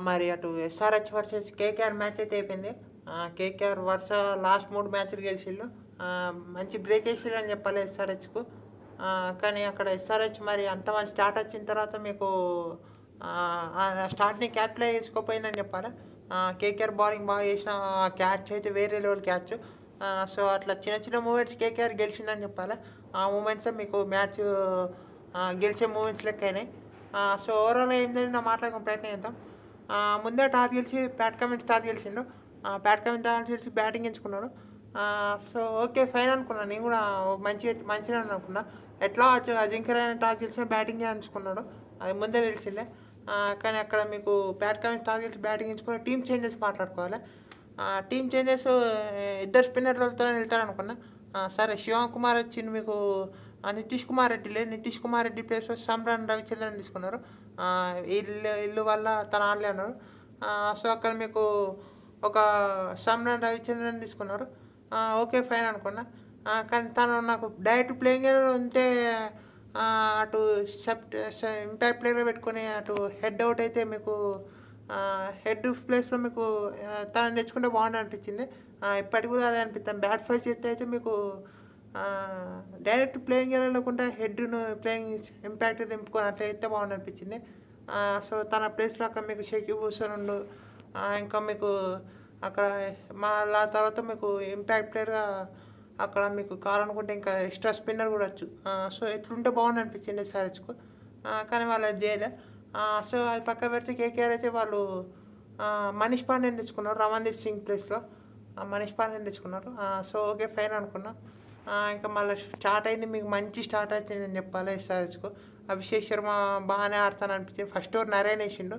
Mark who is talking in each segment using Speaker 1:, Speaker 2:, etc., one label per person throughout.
Speaker 1: మరి అటు SRH versus KKR match అయితే అయిపోయింది. కేకేఆర్ వరుస లాస్ట్ 3 మ్యాచ్‌లు గెలిచిల్లు. మంచి బ్రేక్ ఏసిర్రని చెప్పాలి ఎస్ఆర్‌హెచ్‌కు. కానీ అక్కడ ఎస్ఆర్‌హెచ్ మరి అంత మంచి స్టార్ట్ వచ్చిన తర్వాత మీకు ఆ స్టార్ట్‌ని క్యాపిటలైజ్ చేసుకోకపోయిందని చెప్పాలా. కేకేఆర్ బౌలింగ్ బాగా చేసినా ఆ క్యాచ్ అయితే వేరే లెవెల్ క్యాచ్. సో, అట్లా చిన్న చిన్న మూమెంట్స్ కేకేఆర్ గెలిచిందని చెప్పాలా. ఆ మూమెంట్సే మీకు మ్యాచ్ గెలిచే మూమెంట్స్ లెక్కయినాయి. సో, ఓవరాల్‌గా ఏం జరిగిందో మాట్లాడుకునే ప్రయత్నం చేద్దాం. ముందే టాస్ గెలిచి ప్యాట్ కమిన్స్ టాస్ గెలిచిండు. ప్యాట్ కమిన్స్ టాస్ గెలిచి బ్యాటింగ్ ఎంచుకున్నాడు. So, okay. ఫైన్ అనుకున్నా. నేను గూడా మంచిగానే అనుకున్నా. ఎట్లా అజింక్య రహానే టాస్ గెలిచినా బ్యాటింగే ఎంచుకున్నాడు. అది ముందే తెలిసిందే. కానీ అక్కడ మీకు ప్యాట్ కమిన్స్ టాస్ గెలిచి బ్యాటింగ్ ఎంచుకొని టీమ్ చేంజెస్ మాట్లాడుకోవాలి. టీమ్ చేంజెస్ ఇద్దరు స్పిన్నర్లతోనే వెళ్తారనుకున్నా. సరే శివం కుమార్ వచ్చిండు మీకు. నితీష్ కుమార్ రెడ్డి లేడు. నితీష్ కుమార్ రెడ్డి ప్లేస్‌లో సమ్రాన్ రవిచంద్రన్ తీసుకున్నారు. ఈళ్ళు వల్ల తను ఆడలే అన్నారు. సో, అక్కడ మీకు ఒక సమ్రాన్ రవిచంద్రన్ తీసుకున్నారు. ఓకే. ఫైన్ అనుకున్నా. కానీ తను నాకు డైరెక్ట్ ప్లేయింగ్ ఎలెవన్‌లో ఉంటే అటు ఇంపాక్ట్ ప్లేయర్‌గా పెట్టుకొని అటు హెడ్ అవుట్ అయితే మీకు హెడ్ ప్లేస్‌లో మీకు తనని తెచ్చుకుంటే బాగుండు అనిపించింది. ఇప్పటికి కూడా అదే అనిపిత్తాంది. బ్యాట్ ఫస్ట్ చేస్తే అయితే మీకు డైరెక్ట్ ప్లేయింగ్ ఎలెవన్‌లోకుండా హెడ్‌ను ప్లేయింగ్ ఇంపాక్ట్ దింపుకొని అట్లా చేస్తే బాగుండు అనిపించింది. సో, తన ప్లేస్‌లో అక్కడ మీకు షకీబ్ హుసేన్ ఉండు. ఇంకా మీకు అక్కడ మళ్ళా తర్వాత మీకు ఇంపాక్ట్ ప్లేయర్‌గా అక్కడ మీకు కావాలనుకుంటే ఇంకా ఎక్స్ట్రా స్పిన్నర్ కూడా వచ్చు. సో, ఇట్లుంటే బాగుండు అనిపించింది ఎస్ఆర్‌హెచ్‌కు. కానీ వాళ్ళు అది చేయలే. సో, అది పక్కన పెడితే కేకేఆర్ అయితే వాళ్ళు మనీష్ పాండేని తెచ్చుకున్నారు రమణ్‌దీప్ సింగ్ ప్లేస్‌లో. మనీష్ పాండేని తెచ్చుకున్నారు. So, okay. ఫైన్ అనుకున్నా. ఇంకా మళ్ళీ స్టార్ట్ అయింది. మీకు మంచి స్టార్ట్ వచ్చిందని చెప్పాలి ఎస్ఆర్‌హెచ్‌కు. అభిషేక్ శర్మ బాగానే ఆడతాను అనిపించింది. ఫస్ట్ ఓవర్ నరేన్ వేసిండు.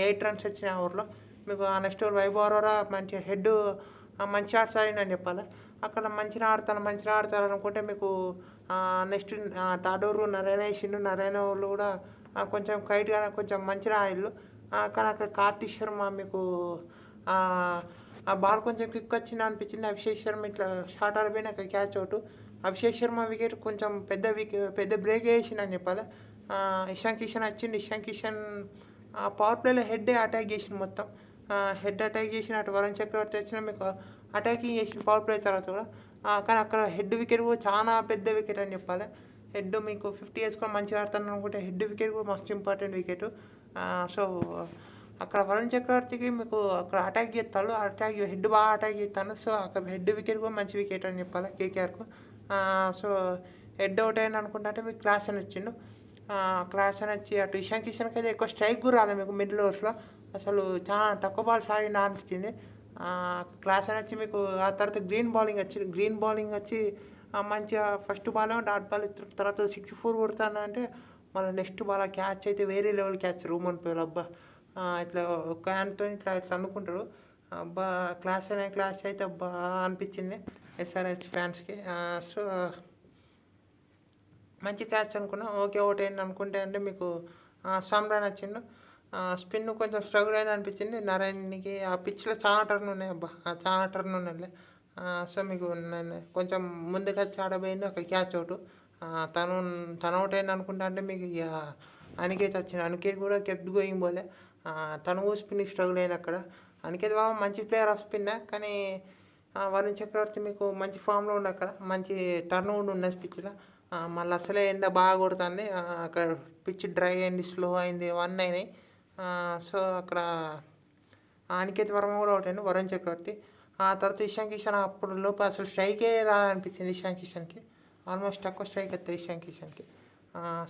Speaker 1: 8 రన్స్ వచ్చినాయి ఆ ఓవర్‌లో. మీకు నెక్స్ట్ ఓవర్ వైభవ్ అరోరా మంచిగా మంచి షాట్స్ ఆడిండని చెప్పాలి. అక్కడ మంచిగా ఆడతారు అనుకుంటే మీకు నెక్స్ట్ థర్డ్ ఓవర్ నరేన్ వేసిండు. నరేన్ ఓవర్‌లో కూడా కొంచెం కైట్‌గా కొంచెం మంచిగా ఆడిల్లు. కానీ అక్కడ కార్తీక్ శర్మ మీకు ఆ బాల్ కొంచెం క్విక్ వచ్చింది అనిపించింది. అభిషేక్ శర్మ ఇట్లా షార్ట్ ఆడిపోయినాక catch out. Abhishek Sharma wicket కొంచెం పెద్ద బ్రేక్ వేసిండని చెప్పాలి. ఇషాన్ కిషన్ వచ్చిండు. ఇషాన్ కిషన్ పవర్ ప్లేలో హెడ్డే అటాక్ చేసిండు మొత్తం. హెడ్ అటాక్ చేసిన అటు వరుణ్ చక్రవర్తి వచ్చినా మీకు అటాకింగ్ చేసిండు పవర్ ప్లే తర్వాత కూడా. కానీ అక్కడ హెడ్ వికెట్ కూడా చాలా పెద్ద వికెట్ అని చెప్పాలి. హెడ్ మీకు 50 వేసుకొని మంచిగా ఆడతాను అనుకుంటే హెడ్ వికెట్ కూడా మస్తు ఇంపార్టెంట్ వికెట్. సో, అక్కడ వరుణ్ చక్రవర్తికి మీకు అక్కడ అటాక్ చేస్తాడు. హెడ్ బాగా అటాక్ చేస్తాడు. సో, అక్కడ హెడ్ వికెట్ కూడా మంచి వికెట్ అని చెప్పాలి కేకేఆర్‌కు. సో, హెడ్ అవుట్ అయ్యిండు అనుకుంటే మీకు క్లాసన్ వచ్చిండు. క్లాసన్ వచ్చి అటు ఇషాన్ కిషన్‌కి అయితే ఎక్కువ స్ట్రైక్ కూడా రాలేదు మీకు మిడిల్ ఓవర్స్‌లో. అసలు చాలా తక్కువ బాల్స్ ఆడిండా అనిపించింది. క్లాసన్ వచ్చి మీకు ఆ తర్వాత గ్రీన్ బౌలింగ్ వచ్చి మంచిగా ఫస్ట్ బాలేమో డాట్ బాల్ తర్వాత 6, 4 కొడతానంటే మళ్ళీ నెక్స్ట్ బాల్ ఆ క్యాచ్ అయితే వేరే లెవెల్ క్యాచ్ రూమన్ పేలు అబ్బా! ఇట్లా ఒక హ్యాండ్‌తోని ఇట్లా అనుకుంటారు. అబ్బా! క్లాస్ అయితే అబ్బా! అనిపించింది ఎస్ఆర్‌హెచ్ ఫ్యాన్స్‌కి. సో, మంచి క్యాచ్ అనుకున్నా. ఓకే. ఔట్ అయిండు అనుకుంటే అంటే మీకు సమ్రాన్ వచ్చిండు. స్పిన్ కొంచెం స్ట్రగుల్ అయింది అనిపించింది. నరేన్‌కి ఆ పిచ్‌లో చాలా టర్న్ ఉన్నాయి అబ్బా! చాలా టర్న్ ఉన్నాయిలే. సో, మీకు కొంచెం ముందుకొచ్చి ఆడబోయిండు అక్కడ క్యాచ్ ఔట్. తను తను ఔట్ అయిండు అనుకుంటా అంటే మీకు ఇగ అనికేత్ వచ్చిండు. అనికేత్ కూడా కెప్ట్ గోయింగ్ బౌలే. తను కూడా స్పిన్‌కి స్ట్రగుల్ అయింది అక్కడ. అనికేత్ బాబు మంచి ప్లేయర్ ఆఫ్ స్పిన్నే. కానీ వరుణ్ చక్రవర్తి మీకు మంచి ఫామ్‌లో ఉండు అక్కడ. మంచి టర్న్ కూడా ఉన్నది పిచ్‌లో. మళ్ళీ అసలే ఎండ బాగా కొడుతుంది. అక్కడ పిచ్ డ్రై అయింది, స్లో అయింది, అవన్నీ అయినాయి. సో, అక్కడ అనికేత్ వర్మ కూడా ఔట్ అయ్యిండు. వరుణ్ చక్రవర్తి. ఆ తర్వాత ఇషాన్ కిషన్ అప్పుడు లోపు అసలు స్ట్రైకే రాదనిపించింది ఇషాన్ కిషన్‌కి. ఆల్మోస్ట్ తక్కువ స్ట్రైక్ వస్తాయి ఇషాన్ కిషన్‌కి.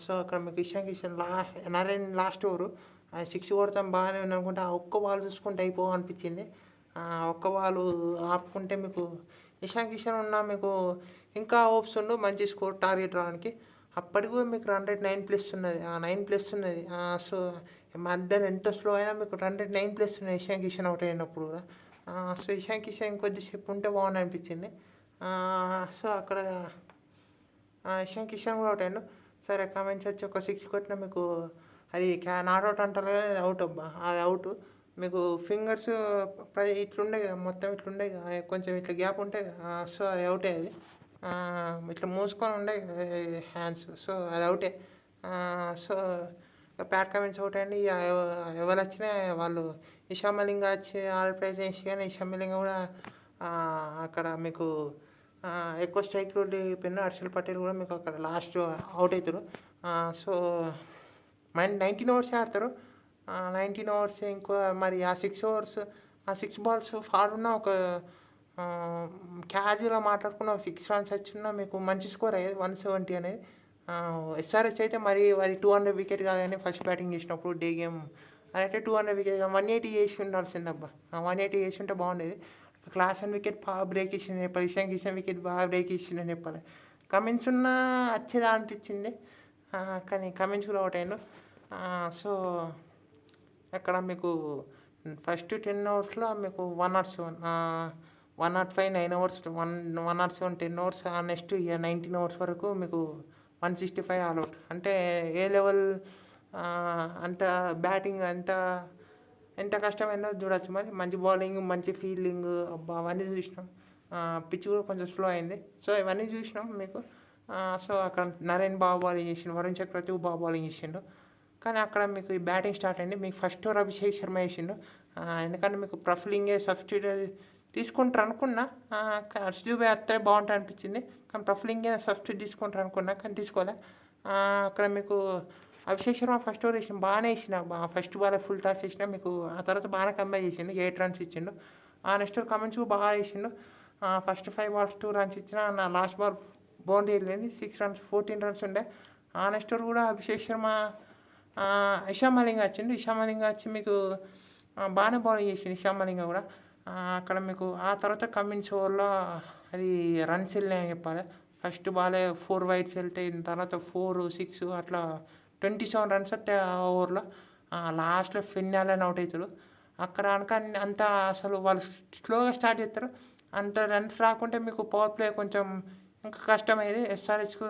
Speaker 1: సో, అక్కడ మీకు ఇషాన్ కిషన్ నరేన్ లాస్ట్ ఓవరు 6 కొడతాం బాగానే ఉంది అనుకుంటే ఆ ఒక్క బాల్ చూసుకుంటే అయిపోవు అనిపించింది. ఒక్క బాలు ఆపుకుంటే మీకు ఇషాన్ కిషన్ ఉన్న మీకు ఇంకా హోప్స్ ఉండు మంచి స్కోర్ టార్గెట్ రావడానికి. అప్పటికి కూడా మీకు రన్ రేట్ 9+ ఉన్నది. 9+ ఉన్నది. సో, మధ్యలో ఎంత స్లో అయినా మీకు రన్ రేట్ 9+ ఉన్నది ఇషాన్ కిషన్ ఔట్ అయినప్పుడు కూడా. సో, ఇషాన్ కిషన్ కొద్దిసేపు ఉంటే బాగుండు అనిపించింది. సో, అక్కడ ఇషాన్ కిషన్ కూడా ఔట్ అయ్యిండు. సరే కామెంట్స్ వచ్చి ఒక 6 కొట్టినా మీకు అది నాట్ ఔట్ అంటారు కదా అది ఔట్ అబ్బా! అది ఔట్. మీకు ఫింగర్స్ ఇట్లుండే కదా మొత్తం ఇట్లుండే కదా కొంచెం ఇట్లా గ్యాప్ ఉంటే సో, అది ఔటే అది. ఇట్లా మూసుకొని ఉండే హ్యాండ్స్. సో, అది ఔటే. సో, ప్యాట్ కమిన్స్ అవుట్ అయ్యిండు. ఇగ ఎవరొచ్చినా వాళ్ళు ఇషాన్ మలింగ వచ్చి ఆడే ప్రయత్నం చేసిండు గానీ ఇషాన్ మలింగ కూడా అక్కడ మీకు ఎక్కువ స్ట్రైక్ రేట్ అయిపోయిండు. హర్షల్ పటేల్ కూడా మీకు అక్కడ లాస్ట్ అవుట్ అవుతారు. సో 19 ఓవర్సే ఆడతారు. 19 ఓవర్స్ ఇంకో మరి ఆ 6 ఓవర్స్ ఆ 6 బాల్స్ ఫాడున్నా ఒక క్యాజువల్‌గా మాట్లాడుకున్న ఒక 6 రన్స్ వచ్చినా మీకు మంచి స్కోర్ అయ్యేది 170 అనేది. ఎస్ఆర్‌హెచ్ అయితే మరి 200 వికెట్ కాదు గానీ ఫస్ట్ బ్యాటింగ్ చేసినప్పుడు డే గేమ్ అదైతే 200 వికెట్ 180 చేసి ఉండాల్సిందబ్బా. 180 చేసి ఉంటే బాగుండేది. క్లాసన్ వికెట్ బాగా బ్రేక్ ఇచ్చిందని చెప్పాలి. ఇషాన్ కిషన్ వికెట్ బాగా బ్రేక్ ఇచ్చిందని చెప్పాలి. కమిన్స్ ఉన్నా వచ్చేదా అనిపించింది. కానీ కమిన్స్ కూడా అవుట్ అయ్యిండు. సో అక్కడ మీకు ఫస్ట్ 10 ఓవర్స్‌లో మీకు 107 105 9 ఓవర్స్ 107 10 ఓవర్స్ నెక్స్ట్ ఇక 19 ఓవర్స్ వరకు మీకు 165 ఆల్ అవుట్. అంటే ఏ లెవెల్ అంత బ్యాటింగ్ ఎంత కష్టమైందో చూడొచ్చు. మరి మంచి బౌలింగ్ మంచి ఫీల్డింగ్ అబ్బా అవన్నీ చూసినాం. పిచ్ కూడా కొంచెం స్లో అయింది. సో ఇవన్నీ చూసినాం మీకు. సో అక్కడ నరేన్ బాగా బౌలింగ్ చేసిండు. వరుణ్ చక్రవర్తి బాగా బౌలింగ్ చేసిండు. కానీ అక్కడ మీకు ఈ బ్యాటింగ్ స్టార్ట్ అయింది. మీకు ఫస్ట్ ఓవర్ అభిషేక్ శర్మ వేసిండు. ఎందుకంటే మీకు ప్రఫులింగే సబ్స్టిట్యూట్ తీసుకుంటారు అనుకున్నా. హర్షదీప్ వస్తే బాగుంటుంది అనిపించింది. కానీ ప్రఫులింగే సబ్స్టిట్యూట్ తీసుకుంటారు అనుకున్నా కానీ తీసుకోలే. అక్కడ మీకు అభిషేక్ శర్మ ఫస్ట్ ఓవర్ వేసిండు. బాగానే వేసిన ఫస్ట్ బాల్ ఫుల్ టాస్ వేసిన మీకు ఆ తర్వాత బాగానే కంబ్యాక్ చేసిండు. 8 రన్స్ ఇచ్చిండు. నెక్స్ట్ ఓవర్ కమిన్స్ బాగా వేసిండు. ఫస్ట్ 5 బాల్స్ 2 రన్స్ ఇచ్చిన నా లాస్ట్ బాల్ బౌండరీ వెళ్ళింది. 6 రన్స్ 14 రన్స్ ఉండే. నెక్స్ట్ ఓవర్ కూడా అభిషేక్ శర్మ ఇషాన్ మలింగ వచ్చిండు. ఇషాన్ మలింగ వచ్చి మీకు బాగానే బౌలింగ్ చేసిండు ఇషాన్ మలింగ కూడా. అక్కడ మీకు ఆ తర్వాత కమిన్స్ ఓవర్లో అది రన్స్ వెళ్ళినాయని చెప్పాలి. ఫస్ట్ బాలే 4 వైడ్స్ వెళ్తాయి. తర్వాత 4 6 అట్లా 27 రన్స్ వస్తాయి ఆ ఓవర్లో. లాస్ట్లో ఫిన్ అలన్ అవుట్ అవుతాడు. అక్కడ కనుక అంత అసలు వాళ్ళు స్లోగా స్టార్ట్ చేస్తారు. అంత రన్స్ రాకుంటే మీకు పవర్ ప్లే కొంచెం ఇంకా కష్టమయ్యేది. ఎస్ఆర్హెచ్కు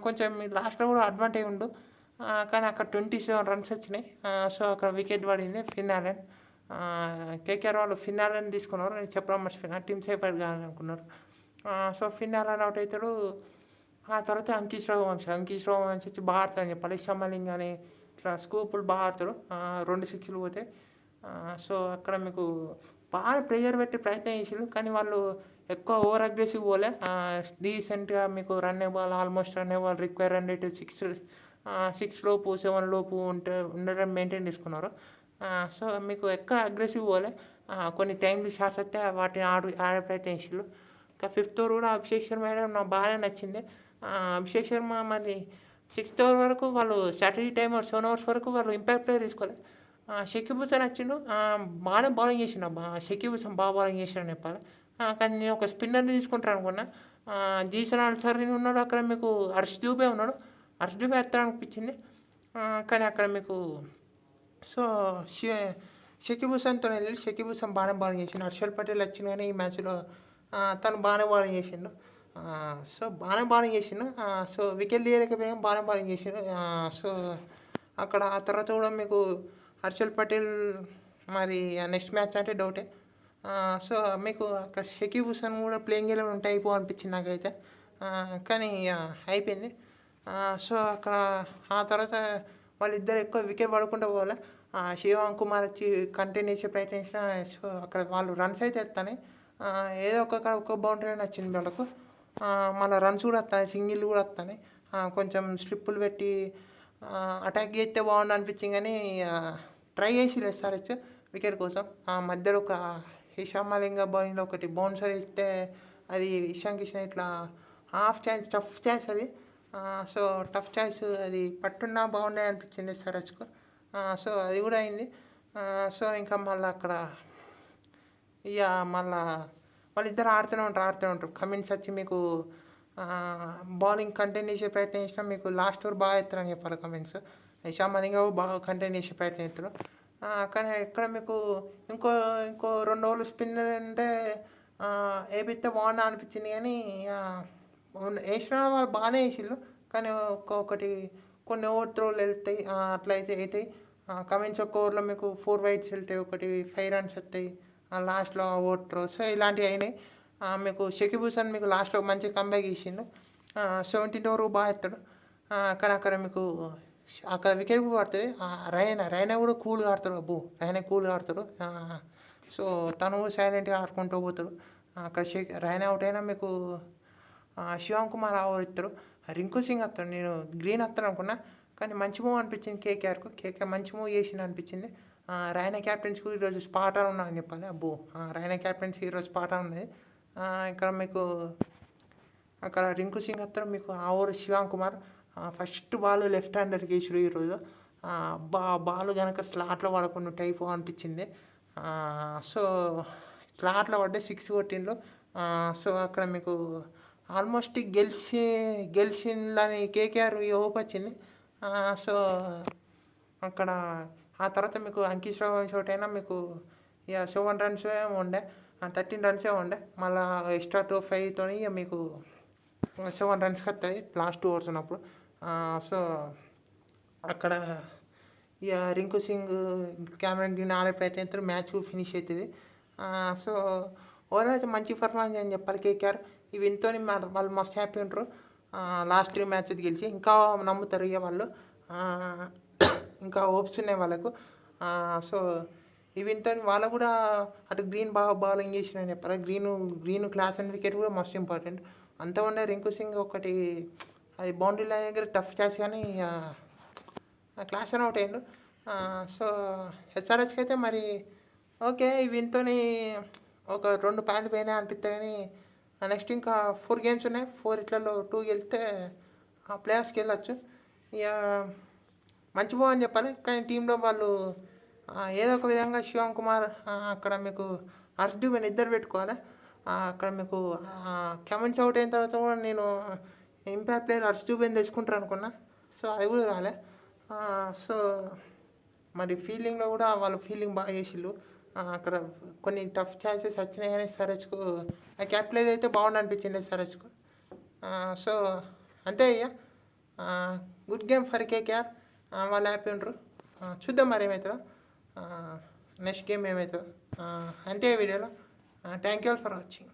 Speaker 1: కొంచెం లాస్ట్లో కూడా అడ్వాంటేజ్ ఉండు. కానీ అక్కడ 27 రన్స్ వచ్చినాయి. సో అక్కడ వికెట్ పడింది ఫిన్ అలన్. కేకేఆర్ వాళ్ళు ఫిన్ అలన్ తీసుకున్నారు. నేను చెప్పడం మర్చిపోయినా. టీమ్ సేఫర్ కాదనుకున్నారు. సో ఫిన్ అలన్ అవుట్ అవుతాడు. ఆ తర్వాత అంకిష్ రఘువంశీ వచ్చి బాగా ఆడతాడని చెప్పాలి. ఇషాన్ మలింగ అని ఇట్లా స్కూపులు బాగా ఆడతాడు. 2 సిక్స్లు పోతే. సో అక్కడ మీకు బాగా ప్రెషర్ పెట్టి ప్రయత్నం చేసారు. కానీ వాళ్ళు ఎక్కువ ఓవర్ అగ్రెసివ్ పోలే. డీసెంట్గా మీకు run ball almost run ball require run rate 6 లోపు 7 లోపు ఉండడం మెయింటైన్ చేసుకున్నారు. సో మీకు ఎక్కువ అగ్రెసివ్ పోలే. కొన్ని టైంలు షాట్స్ వస్తే వాటిని ఆడే ప్రయత్నం చేసారు. ఇంకా 5th ఓవర్ కూడా అభిషేక్ శర్మ వేయడం నాకు బాగా నచ్చింది. అభిషేక్ శర్మ మరి 6th ఓవర్ వరకు వాళ్ళు స్ట్రాటజీ టైం 7 ఓవర్స్ వరకు వాళ్ళు ఇంపాక్ట్ ప్లేయర్ తీసుకోవాలి. షకీబ్ హుసేన్ వచ్చిండు. బాగానే బౌలింగ్ చేసిండు అబ్బా. షకీబ్ హుసేన్ బాగా బౌలింగ్ చేసిండు చెప్పాలి. కానీ నేను ఒక స్పిన్నర్ని తీసుకుంటాను అనుకున్నా. జీసన్ అన్సారీ ఉన్నాడు. అక్కడ మీకు హర్షదీపే ఉన్నాడు. హర్షదీప్ ఎత్తాడు అనిపించింది. కానీ అక్కడ మీకు సో షకీబ్ హుసేన్తో వెళ్ళి షకీబ్ హుసేన్ బాగానే బౌలింగ్ చేసిండు. హర్షల్ పటేల్ వచ్చిండు కానీ ఈ మ్యాచ్లో తను బాగానే బౌలింగ్ చేసిండు. సో బాగానే బౌలింగ్ చేసిండు. సో వికెట్ తీయలేకపోయినా బాగానే బౌలింగ్ చేసిండు. సో అక్కడ ఆ తర్వాత కూడా మీకు హర్షల్ పటేల్ మరి నెక్స్ట్ మ్యాచ్ అంటే డౌటే. సో మీకు అక్కడ షకీబ్ హుసేన్ కూడా ప్లేయింగ్ ఎలెవన్ ఉంటే అనిపించింది నాకైతే. కానీ అయిపోయింది. సో అక్కడ ఆ తర్వాత వాళ్ళిద్దరు ఎక్కువ వికెట్ పడకుండా పోలే. శివమ్ కుమార్ వచ్చి కంటిన్యూ చేసే ప్రయత్నించిన. సో అక్కడ వాళ్ళు రన్స్ అయితే ఎత్తాయి. ఏదో ఒక్క బౌండరీ అని వచ్చింది వాళ్ళకు. మళ్ళీ రన్స్ కూడా వస్తాయి. సింగిల్ కూడా వస్తాయి. కొంచెం స్లిప్పులు పెట్టి అటాక్ చేస్తే బాగుండు అనిపించింది కానీ ట్రై చేసి ఎస్ఆర్హెచ్ వికెట్ కోసం. మధ్యలో ఒక ఇషాన్ మలింగ బౌలింగ్లో ఒకటి బౌన్సర్ ఇస్తే అది ఇషాన్ కిషన్ ఇట్లా టఫ్ ఛాన్స్ అది. సో టఫ్ ఛాన్స్ అది పట్టున్నా బాగున్నాయి అనిపించింది ఎస్ఆర్హెచ్కు. సో అది కూడా అయింది. సో ఇంకా మళ్ళీ అక్కడ ఇక మళ్ళా వాళ్ళిద్దరు ఆడుతూనే ఉంటారు. కమిన్స్ వచ్చి మీకు బౌలింగ్ కంటిన్యూ చేసే ప్రయత్నం చేసినా మీకు లాస్ట్ ఓవర్ బాగా ఎత్తారని చెప్పాలి కమిన్స్. ఇషాన్ మలింగ బాగా కంటిన్యూ చేసే ప్రయత్నం ఎత్తారు. కానీ ఇక్కడ మీకు ఇంకో 2 ఓవర్లు స్పిన్నర్ అంటే వేపిస్తే బాగున్నా అనిపించింది కానీ వేసిన వాళ్ళు బాగానే వేసిళ్ళు. కానీ ఒక్కొక్కటి కొన్ని ఓవర్ త్రోలు వెళ్తాయి. అట్లా అయితే అవుతాయి. కమిన్స్ ఒక్క ఓవర్లో మీకు 4 వైడ్స్ వెళ్తాయి. ఒకటి 5 రన్స్ వస్తాయి. లాస్ట్లో ఓవర్ త్రో. సో ఇలాంటివి అయినాయి. మీకు షకీబ్ హుసేన్ మీకు లాస్ట్లో మంచి కంబ్యాక్ చేసిండు. 17th ఓవర్ బాగా ఎత్తాడు. కానీ అక్కడ మీకు అక్కడ వికెట్ కూడా పడుతుంది. రైనా కూడా కూల్‌గా ఆడతాడు. అబ్బో! రైనా కూల్‌గా ఆడతాడు. సో, తను కూడా సైలెంట్‌గా ఆడుకుంటూ పోతాడు. అక్కడ రైనా అవుట్ అయినా మీకు శివం కుమార్ ఓవర్ ఇత్తడు. రింకు సింగ్ వస్తాడు. నేను గ్రీన్ వస్తాడనుకున్నా. కానీ మంచి మూవ్ అనిపించింది కేకేఆర్‌కు. కేకేఆర్ మంచి మూవ్ చేసిండు అనిపించింది. రైనా క్యాప్టెన్సీకి ఈరోజు స్పాట్ ఆన్ ఉన్నాడని చెప్పాలి. అబ్బో! రైనా క్యాప్టెన్సీకి ఈరోజు స్పాట్ ఆన్ ఉన్నది. ఇక్కడ మీకు అక్కడ రింకు సింగ్ వస్తాడు. మీకు ఆ ఓవర్ శివం కుమార్ ఫస్ట్ బాల్ లెఫ్ట్ హ్యాండర్‌కి వేసాడు ఈరోజు. బాల్ కనుక స్లాట్‌లో పడకుండా టైపు అనిపించింది. సో, స్లాట్‌లో పడ్డ 6 కొట్టిండ్రు. సో, అక్కడ మీకు ఆల్మోస్ట్ గెలిచిందని కేకేఆర్ హోప్ వచ్చింది. సో, అక్కడ ఆ తర్వాత మీకు అంకిత్ శ్రావణ్ అవుట్ అయినా మీకు ఇక 7 రన్స్ ఏమో ఉండే. 13 రన్సే ఉండే. మళ్ళీ ఎక్స్ట్రా 5 ఇక మీకు 7 రన్స్‌కి వస్తాయి లాస్ట్ 2 ఓవర్స్ ఉన్నప్పుడు. సో, అక్కడ ఇక రింకు సింగ్, క్యామెరన్ గ్రీన్ ఆడే ప్రయత్నిస్తారు. మ్యాచ్ ఫినిష్ అవుతుంది. సో, ఓవరాల్ అయితే మంచి పర్ఫార్మెన్స్ అని చెప్పాలి కేకేఆర్. ఈ విన్‌తో వాళ్ళు మస్తు హ్యాపీ ఉంటారు. లాస్ట్ 3 మ్యాచెస్ గెలిచి ఇంకా నమ్ముతారు ఇక వాళ్ళు. ఇంకా హోప్స్ ఉన్నాయి వాళ్ళకు. సో, ఈ విన్‌తో వాళ్ళకు కూడా అటు గ్రీన్ బాగా బౌలింగ్ చేసిండని చెప్పాలి. గ్రీన్ క్లాస్ అండ్ వికెట్ కూడా మస్ట్ ఇంపార్టెంట్. అంతా ఉండే రింకు సింగ్ ఒకటి అది బౌండరీ లైన్ దగ్గర టఫ్ ఛాన్స్ కానీ క్లాస్ అని అవుట్ అయ్యిండు. సో, ఎస్ఆర్హెచ్‌కి అయితే మరి ఓకే ఈ విన్‌తోని ఒక 2 పాయింట్లు పోయినాయి అనిపిస్తాయి కానీ నెక్స్ట్ ఇంకా 4 గేమ్స్ ఉన్నాయి. 4 ఇట్లలో 2 గెలిస్తే ప్లే ఆఫ్స్‌కి వెళ్ళొచ్చు. ఇక మంచి మూవ్ అని చెప్పాలి. కానీ టీంలో వాళ్ళు ఏదో ఒక విధంగా శివం కుమార్ అక్కడ మీకు హర్షదీప్ ఇద్దరు పెట్టుకోవాలి. అక్కడ మీకు కమెంట్స్ అవుట్ అయిన తర్వాత కూడా నేను ఇంపాక్ట్ ప్లేయర్ హర్షదీప్ తెచ్చుకుంటారు అనుకున్నా. సో, అది కూడా కాలే. సో, మరి ఫీల్డింగ్లో కూడా వాళ్ళు ఫీల్డింగ్ బాగా చేసిళ్ళు. అక్కడ కొన్ని టఫ్ ఛాన్సెస్ వచ్చినాయి కానీ ఎస్ఆర్హెచ్‌కు క్యాపిటలైజ్ అయితే బాగుండు అనిపించింది ఎస్ఆర్హెచ్‌కు. సో, అంతే ఇక గుడ్ గేమ్ ఫర్ కేకేఆర్. వాళ్ళు హ్యాపీ ఉంటారు. చూద్దాం మరి ఏమవుతుందో. నెక్స్ట్ గేమ్ ఏమవుతుందో. అంతే వీడియోలో. Thank you all for watching.